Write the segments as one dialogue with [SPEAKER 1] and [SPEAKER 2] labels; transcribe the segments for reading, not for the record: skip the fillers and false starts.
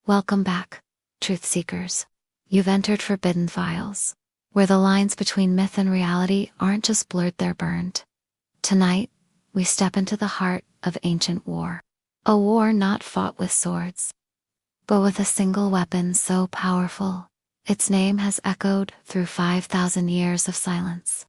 [SPEAKER 1] Welcome back, truth seekers. You've entered forbidden files, where the lines between myth and reality aren't just blurred, they're burned. Tonight, we step into the heart of ancient war. A war not fought with swords, but with a single weapon so powerful, its name has echoed through 5,000 years of silence.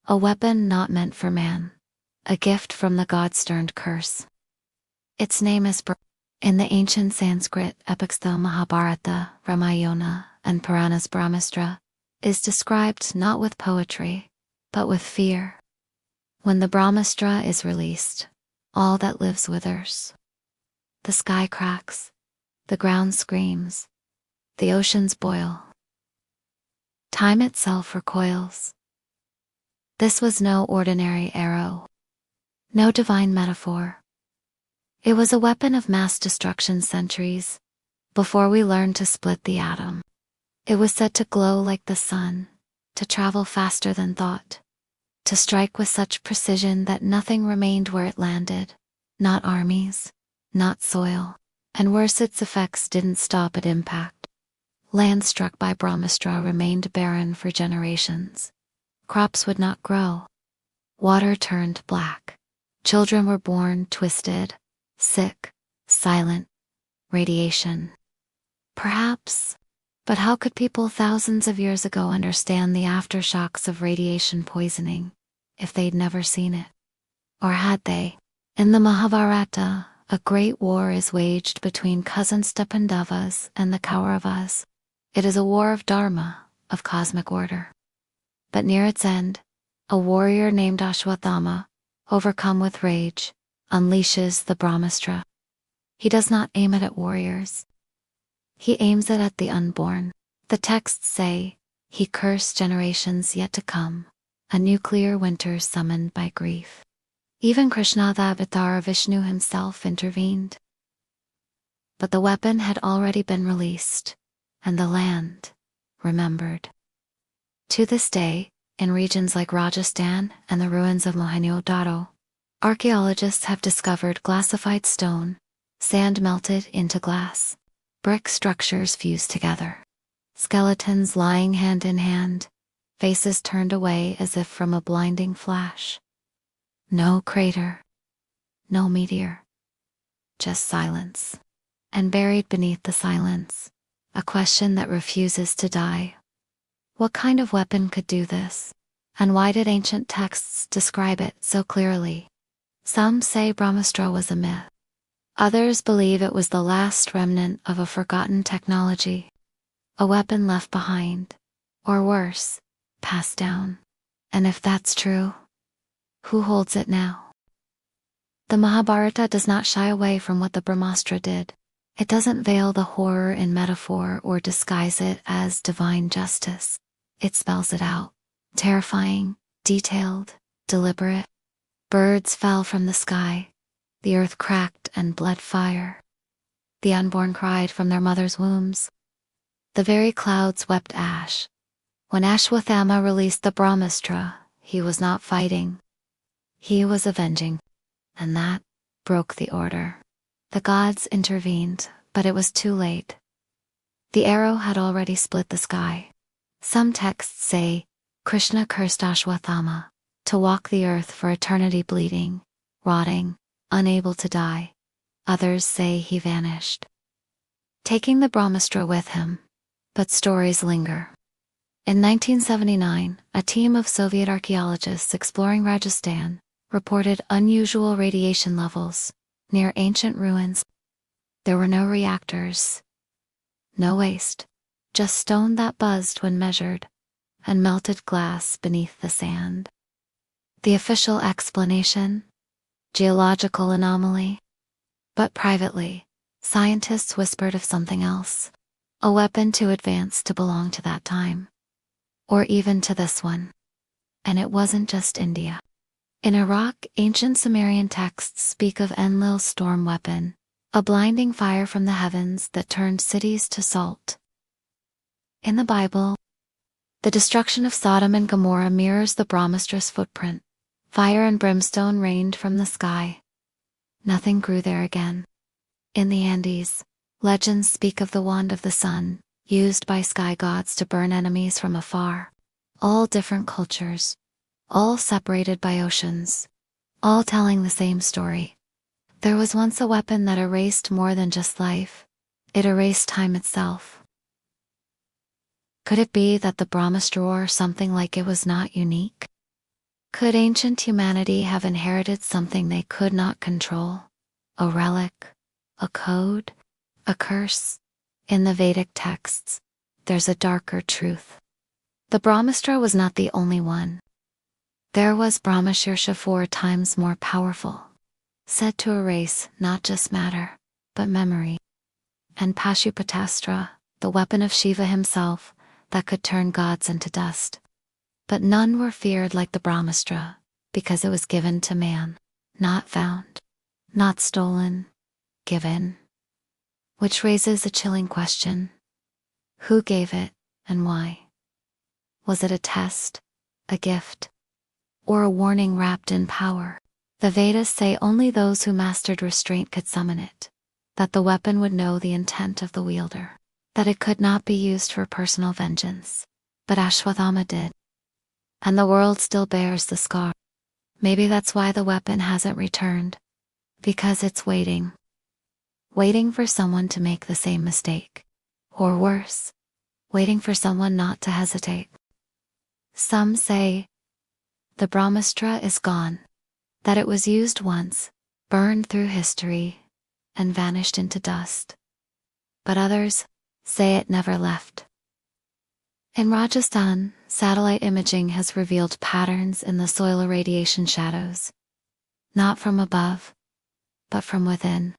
[SPEAKER 1] A weapon not meant for man, a gift from the gods' stern curse. Its name is in the ancient Sanskrit epics. The Mahabharata, Ramayana, and Puranas, Brahmastra is described not with poetry, but with fear. When the Brahmastra is released, all that lives withers. The sky cracks, the ground screams, the oceans boil. Time itself recoils. This was no ordinary arrow, no divine metaphor. It was a weapon of mass destruction centuries before we learned to split the atom. It was said to glow like the sun, to travel faster than thought, to strike with such precision that nothing remained where it landed, not armies, not soil, and worse, its effects didn't stop at impact. Land struck by Brahmastra remained barren for generations. Crops would not grow. Water turned black. Children were born twisted, sick, silent. Radiation. Perhaps. But how could people thousands of years ago understand the aftershocks of radiation poisoning if they'd never seen it? Or had they? In the Mahabharata, a great war is waged between cousin Pandavas and the Kauravas. It is a war of dharma, of cosmic order. But near its end, a warrior named Ashwathama, overcome with rage, unleashes the Brahmastra. He does not aim it at warriors. He aims it at the unborn. The texts say, he cursed generations yet to come, a nuclear winter summoned by grief. Even Krishna, the avatar of Vishnu himself, intervened. But the weapon had already been released, and the land remembered. To this day, in regions like Rajasthan and the ruins of Mohenjo-daro, archaeologists have discovered glassified stone, sand melted into glass, brick structures fused together, skeletons lying hand in hand, faces turned away as if from a blinding flash. No crater, no meteor, just silence. And buried beneath the silence, a question that refuses to die. What kind of weapon could do this? And why did ancient texts describe it so clearly? Some say Brahmastra was a myth. Others believe it was the last remnant of a forgotten technology, a weapon left behind, or worse, passed down. And if that's true, who holds it now? The Mahabharata does not shy away from what the Brahmastra did. It doesn't veil the horror in metaphor or disguise it as divine justice. It spells it out, terrifying, detailed, deliberate. Birds fell from the sky. The earth cracked and bled fire. The unborn cried from their mother's wombs. The very clouds wept ash. When Ashwathama released the Brahmastra, he was not fighting. He was avenging. And that broke the order. The gods intervened, but it was too late. The arrow had already split the sky. Some texts say, Krishna cursed Ashwathama to walk the earth for eternity, bleeding, rotting, unable to die. Others say he vanished, taking the Brahmastra with him. But stories linger. In 1979, a team of Soviet archaeologists exploring Rajasthan reported unusual radiation levels near ancient ruins. There were no reactors, no waste, just stone that buzzed when measured, and melted glass beneath the sand. The official explanation? Geological anomaly. But privately, scientists whispered of something else, a weapon too advanced to belong to that time, or even to this one. And it wasn't just India. In Iraq, ancient Sumerian texts speak of Enlil's storm weapon, a blinding fire from the heavens that turned cities to salt. In the Bible, the destruction of Sodom and Gomorrah mirrors the Brahmastra's footprint. Fire and brimstone rained from the sky. Nothing grew there again. In the Andes, Legends speak of the wand of the sun, used by sky gods to burn enemies from afar. All different cultures, all separated by oceans, all telling the same story. There was once a weapon that erased more than just life. It erased time itself. Could it be that the Brahmastra or something like it was not unique? Could ancient humanity have inherited something they could not control? A relic? A code? A curse? In the Vedic texts, there's a darker truth. The Brahmastra was not the only one. There was Brahmashirsha 4 times more powerful, said to erase not just matter, but memory. And Pashupatastra, the weapon of Shiva himself, that could turn gods into dust. But none were feared like the Brahmastra, because it was given to man, not found, not stolen, given. Which raises a chilling question. Who gave it, and why? Was it a test, a gift, or a warning wrapped in power? The Vedas say only those who mastered restraint could summon it, that the weapon would know the intent of the wielder, that it could not be used for personal vengeance. But Ashwathama did. And the world still bears the scar. Maybe that's why the weapon hasn't returned. Because it's waiting. Waiting for someone to make the same mistake. Or worse, waiting for someone not to hesitate. Some say the Brahmastra is gone, that it was used once, burned through history, and vanished into dust. But others say it never left. In Rajasthan, satellite imaging has revealed patterns in the soil irradiation shadows. Not from above, but from within.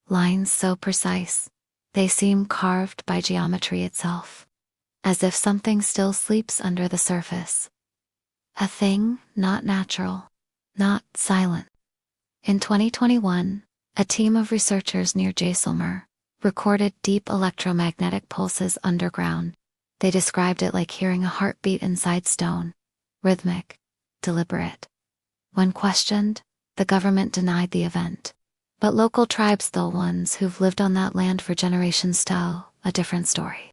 [SPEAKER 1] Lines so precise, they seem carved by geometry itself. As if something still sleeps under the surface. A thing not natural, not silent. In 2021, a team of researchers near Jaisalmer recorded deep electromagnetic pulses underground. They described it like hearing a heartbeat inside stone, rhythmic, deliberate. When questioned, the government denied the event. But local tribes, the ones who've lived on that land for generations, tell a different story.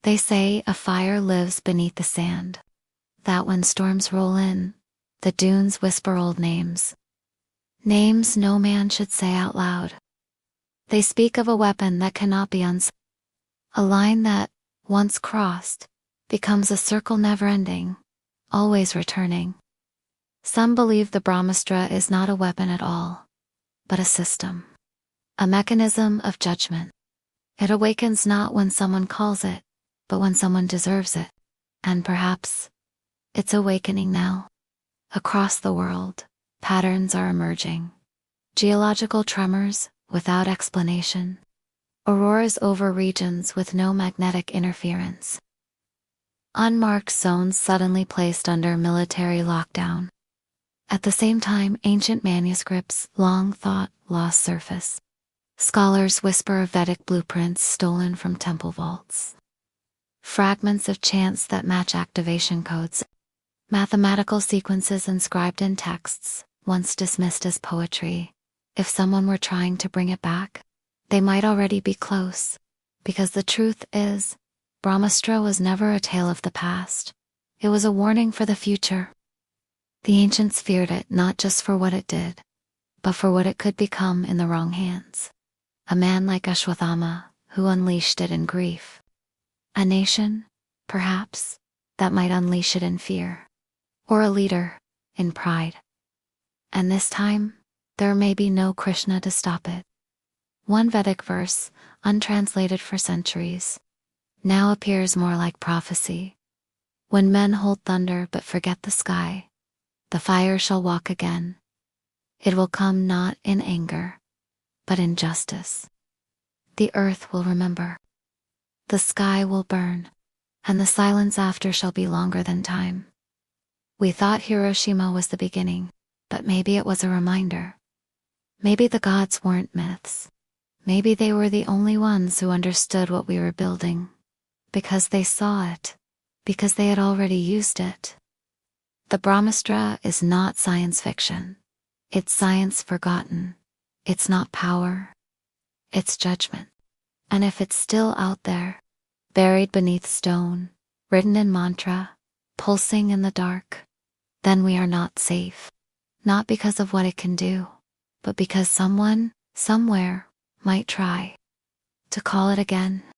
[SPEAKER 1] They say a fire lives beneath the sand. That when storms roll in, the dunes whisper old names. Names no man should say out loud. They speak of a weapon that cannot be unseen. A line that, once crossed, becomes a circle never-ending, always returning. Some believe the Brahmastra is not a weapon at all, but a system. A mechanism of judgment. It awakens not when someone calls it, but when someone deserves it. And perhaps, it's awakening now. Across the world, patterns are emerging. Geological tremors, without explanation. Auroras over regions with no magnetic interference. Unmarked zones suddenly placed under military lockdown. At the same time, ancient manuscripts, long thought, lost surface. Scholars whisper of Vedic blueprints stolen from temple vaults. Fragments of chants that match activation codes. Mathematical sequences inscribed in texts, once dismissed as poetry. If someone were trying to bring it back, they might already be close. Because the truth is, Brahmastra was never a tale of the past. It was a warning for the future. The ancients feared it not just for what it did, but for what it could become in the wrong hands. A man like Ashwathama, who unleashed it in grief. A nation, perhaps, that might unleash it in fear. Or a leader, in pride. And this time, there may be no Krishna to stop it. One Vedic verse, untranslated for centuries, now appears more like prophecy. When men hold thunder but forget the sky, the fire shall walk again. It will come not in anger, but in justice. The earth will remember. The sky will burn, and the silence after shall be longer than time. We thought Hiroshima was the beginning, but maybe it was a reminder. Maybe the gods weren't myths. Maybe they were the only ones who understood what we were building. Because they saw it. Because they had already used it. The Brahmastra is not science fiction. It's science forgotten. It's not power. It's judgment. And if it's still out there, buried beneath stone, written in mantra, pulsing in the dark, then we are not safe. Not because of what it can do, but because someone, somewhere, might try to call it again.